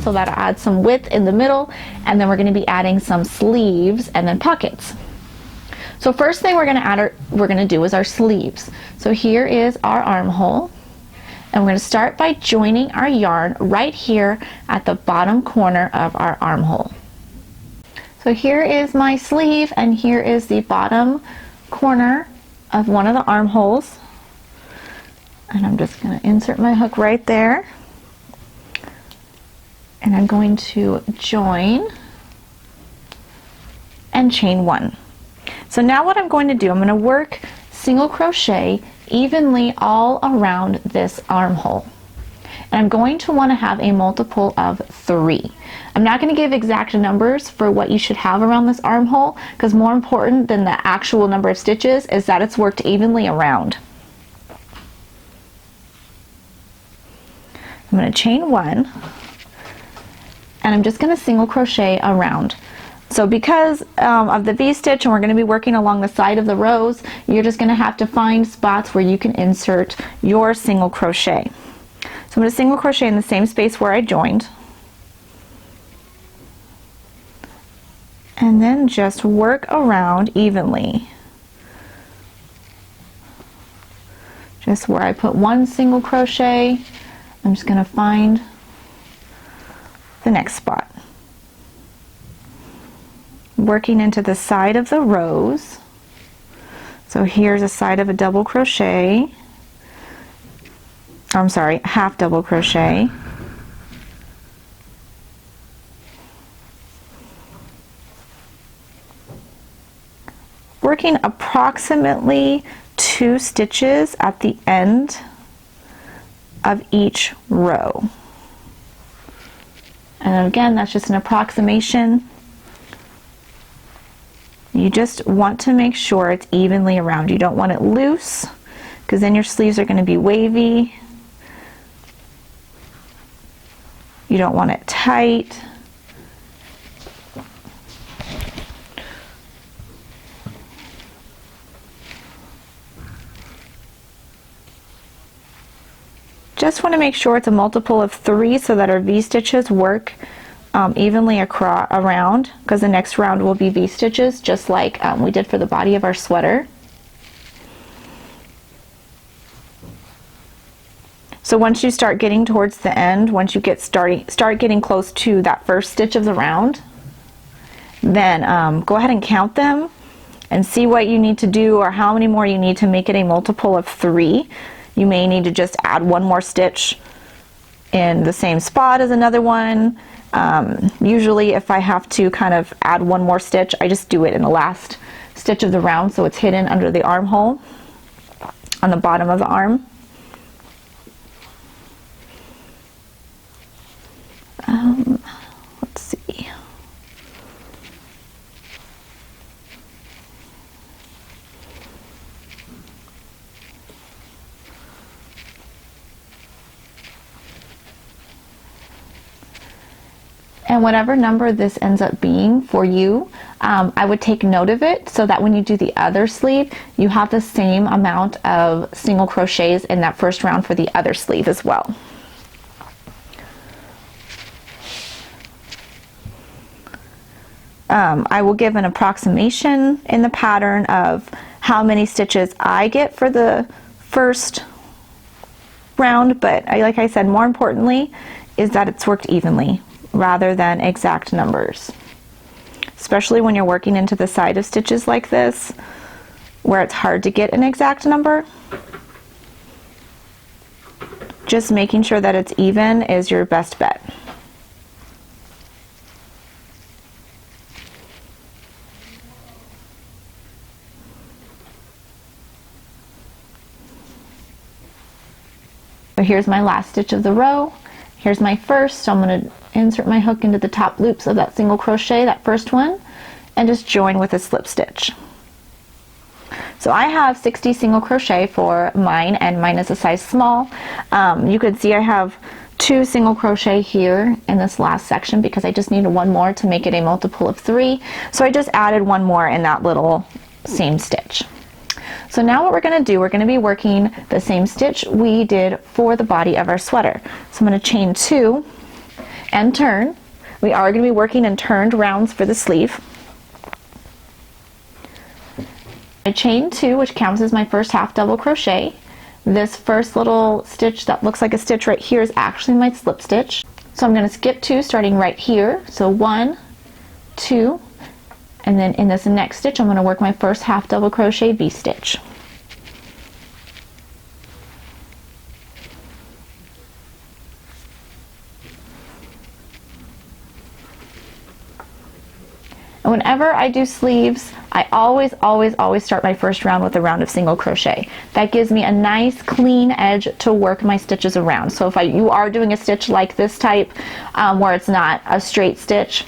so that'll add some width in the middle, and then we're going to be adding some sleeves and then pockets. So first thing we're going to do is our sleeves. So here is our armhole, and we're going to start by joining our yarn right here at the bottom corner of our armhole. So here is my sleeve, and here is the bottom corner of one of the armholes, and I'm just going to insert my hook right there, and I'm going to join and chain one. So now what I'm going to do, I'm going to work single crochet evenly all around this armhole, and I'm going to want to have a multiple of 3. I'm not going to give exact numbers for what you should have around this armhole, because more important than the actual number of stitches is that it's worked evenly around. I'm going to chain 1, and I'm just going to single crochet around. So because of the V-stitch, and we're going to be working along the side of the rows, you're just going to have to find spots where you can insert your single crochet. So I'm going to single crochet in the same space where I joined, and then just work around evenly. Just where I put one single crochet, I'm just going to find the next spot. Working into the side of the rows. So here's a side of a double crochet. I'm sorry, half double crochet. Working approximately 2 stitches at the end of each row. And again, that's just an approximation. You just want to make sure it's evenly around. You don't want it loose, because then your sleeves are going to be wavy. You don't want it tight. Just want to make sure it's a multiple of 3 so that our V-stitches work evenly around, because the next round will be V-stitches, just like we did for the body of our sweater. So once you start getting towards the end, once you start getting close to that first stitch of the round, then go ahead and count them and see what you need to do, or how many more you need to make it a multiple of 3. You may need to just add one more stitch in the same spot as another one. Usually if I have to kind of add one more stitch, I just do it in the last stitch of the round, so it's hidden under the armhole on the bottom of the arm. Let's see. And whatever number this ends up being for you, I would take note of it so that when you do the other sleeve, you have the same amount of single crochets in that first round for the other sleeve as well. I will give an approximation in the pattern of how many stitches I get for the first round, but like I said, more importantly is that it's worked evenly rather than exact numbers, especially when you're working into the side of stitches like this where it's hard to get an exact number. Just making sure that it's even is your best bet. So here's my last stitch of the row. Here's my first, so I'm going to insert my hook into the top loops of that single crochet, that first one, and just join with a slip stitch. So I have 60 single crochet for mine, and mine is a size small. You can see I have 2 single crochet here in this last section because I just needed one more to make it a multiple of 3. So I just added one more in that little same stitch. So now what we're going to do, we're going to be working the same stitch we did for the body of our sweater. So I'm going to chain 2, and turn. We are going to be working in turned rounds for the sleeve. I chain 2, which counts as my first half double crochet. This first little stitch that looks like a stitch right here is actually my slip stitch. So I'm going to skip 2 starting right here. So 1, 2, and then in this next stitch I'm going to work my first half double crochet V-stitch. And whenever I do sleeves, I always start my first round with a round of single crochet. That gives me a nice clean edge to work my stitches around. So if you are doing a stitch like this type, where it's not a straight stitch,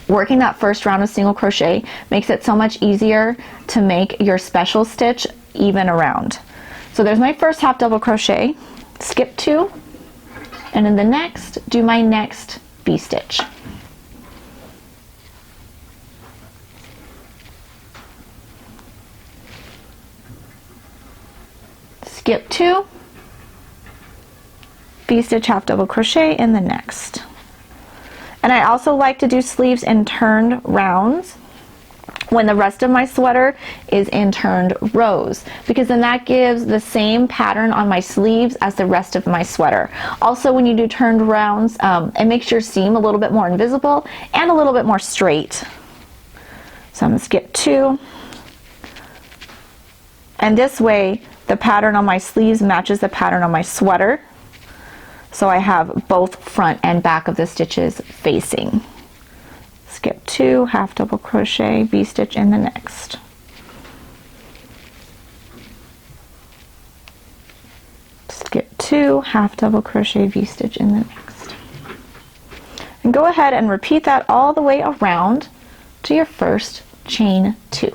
working that first round of single crochet makes it so much easier to make your special stitch even around. So there's my first half double crochet, skip 2, and in the next, do my next V-stitch. Skip 2, V-stitch half double crochet in the next. And I also like to do sleeves in turned rounds when the rest of my sweater is in turned rows, because then that gives the same pattern on my sleeves as the rest of my sweater. Also, when you do turned rounds, it makes your seam a little bit more invisible and a little bit more straight. So I'm going to skip 2, and this way the pattern on my sleeves matches the pattern on my sweater, so I have both front and back of the stitches facing. Skip 2, half double crochet, V-stitch in the next. Skip 2, half double crochet, V-stitch in the next. And go ahead and repeat that all the way around to your first chain 2.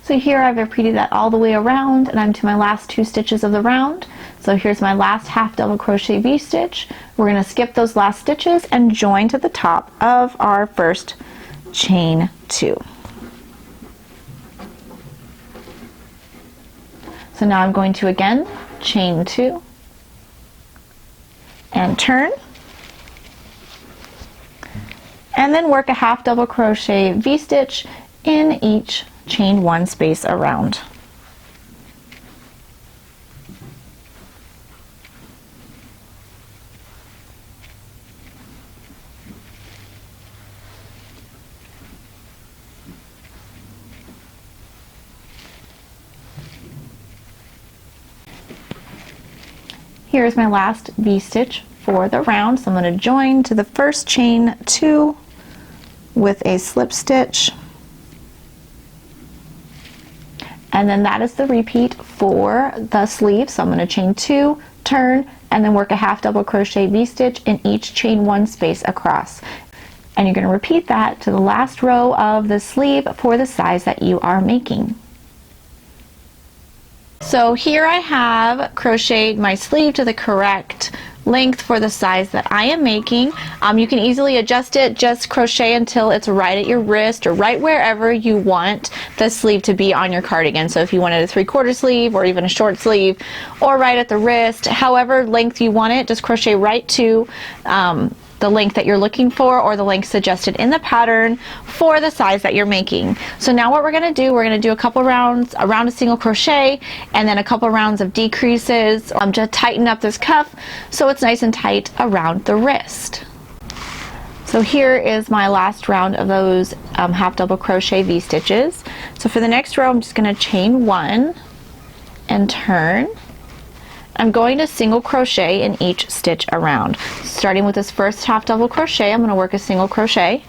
So here I've repeated that all the way around, and I'm to my last 2 stitches of the round. So here's my last half double crochet V-stitch. We're going to skip those last stitches and join to the top of our first chain 2. So now I'm going to again chain 2 and turn, and then work a half double crochet V-stitch in each chain 1 space around. Here's my last V-stitch for the round, so I'm going to join to the first chain 2 with a slip stitch. And then that is the repeat for the sleeve. So I'm going to chain 2, turn, and then work a half double crochet V-stitch in each chain 1 space across. And you're going to repeat that to the last row of the sleeve for the size that you are making. So here I have crocheted my sleeve to the correct length for the size that I am making. You can easily adjust it, just crochet until it's right at your wrist or right wherever you want the sleeve to be on your cardigan. So if you wanted a 3/4 sleeve or even a short sleeve, or right at the wrist, however length you want it, just crochet right to the length that you're looking for, or the length suggested in the pattern for the size that you're making. So now what we're going to do, we're going to do a couple rounds, a round of single crochet, and then a couple rounds of decreases to tighten up this cuff so it's nice and tight around the wrist. So here is my last round of those half double crochet V-stitches. So for the next row I'm just going to chain 1 and turn. I'm going to single crochet in each stitch around. Starting with this first half double crochet, I'm going to work a single crochet.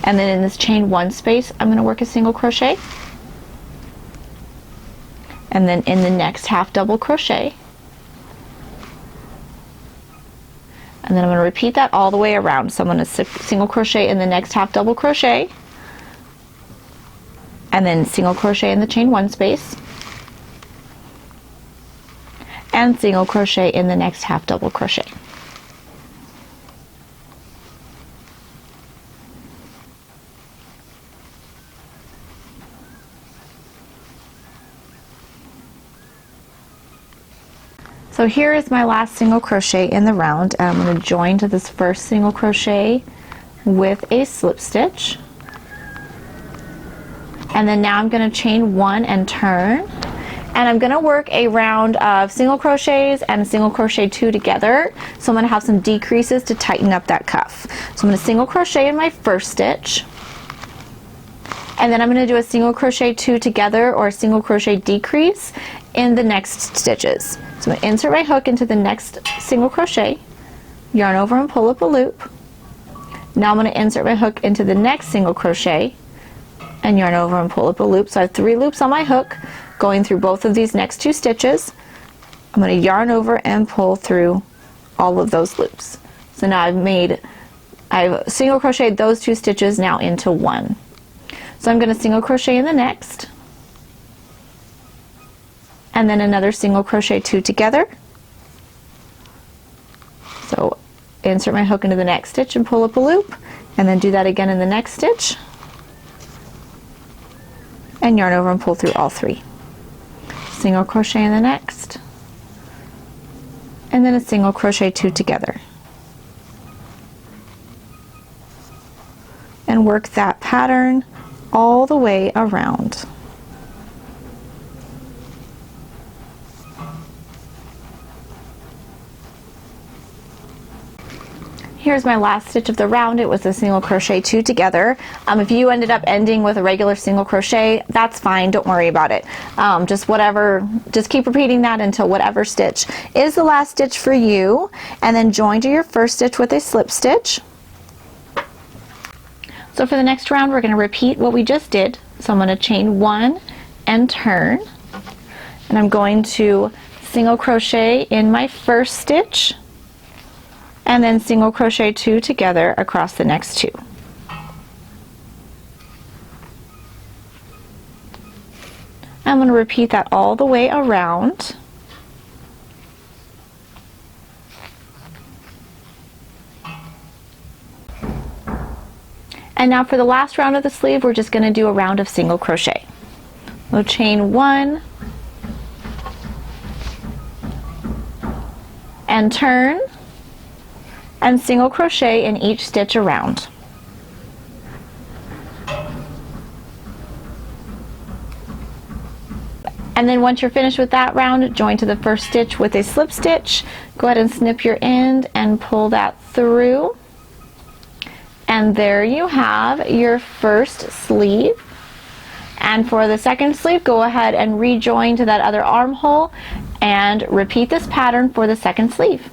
And then in this chain 1 space, I'm going to work a single crochet. And then in the next half double crochet. And then I'm going to repeat that all the way around. So I'm going to single crochet in the next half double crochet. And then single crochet in the chain 1 space. And single crochet in the next half double crochet. So here is my last single crochet in the round, and I'm going to join to this first single crochet with a slip stitch. And then now I'm going to chain 1 and turn. And I'm going to work a round of single crochets and single crochet 2 together. So I'm going to have some decreases to tighten up that cuff. So I'm going to single crochet in my first stitch. And then I'm going to do a single crochet 2 together or a single crochet decrease in the next stitches. So I'm going to insert my hook into the next single crochet, yarn over and pull up a loop. Now I'm going to insert my hook into the next single crochet and yarn over and pull up a loop. So I have 3 loops on my hook going through both of these next 2 stitches. I'm going to yarn over and pull through all of those loops. So now I've single crocheted those 2 stitches now into one. So I'm going to single crochet in the next, and then another single crochet 2 together. So insert my hook into the next stitch and pull up a loop, and then do that again in the next stitch, and yarn over and pull through all 3. Single crochet in the next, and then a single crochet 2 together. And work that pattern all the way around. Here's my last stitch of the round. It was a single crochet 2 together. If you ended up ending with a regular single crochet, that's fine, don't worry about it. Just keep repeating that until whatever stitch is the last stitch for you, and then join to your first stitch with a slip stitch. So for the next round, we're going to repeat what we just did. So I'm going to chain 1 and turn, and I'm going to single crochet in my first stitch, and then single crochet 2 together across the next 2. I'm going to repeat that all the way around. And now for the last round of the sleeve, we're just going to do a round of single crochet. We'll chain 1 and turn, and single crochet in each stitch around. And then once you're finished with that round, join to the first stitch with a slip stitch. Go ahead and snip your end and pull that through. And there you have your first sleeve. And for the second sleeve, go ahead and rejoin to that other armhole and repeat this pattern for the second sleeve.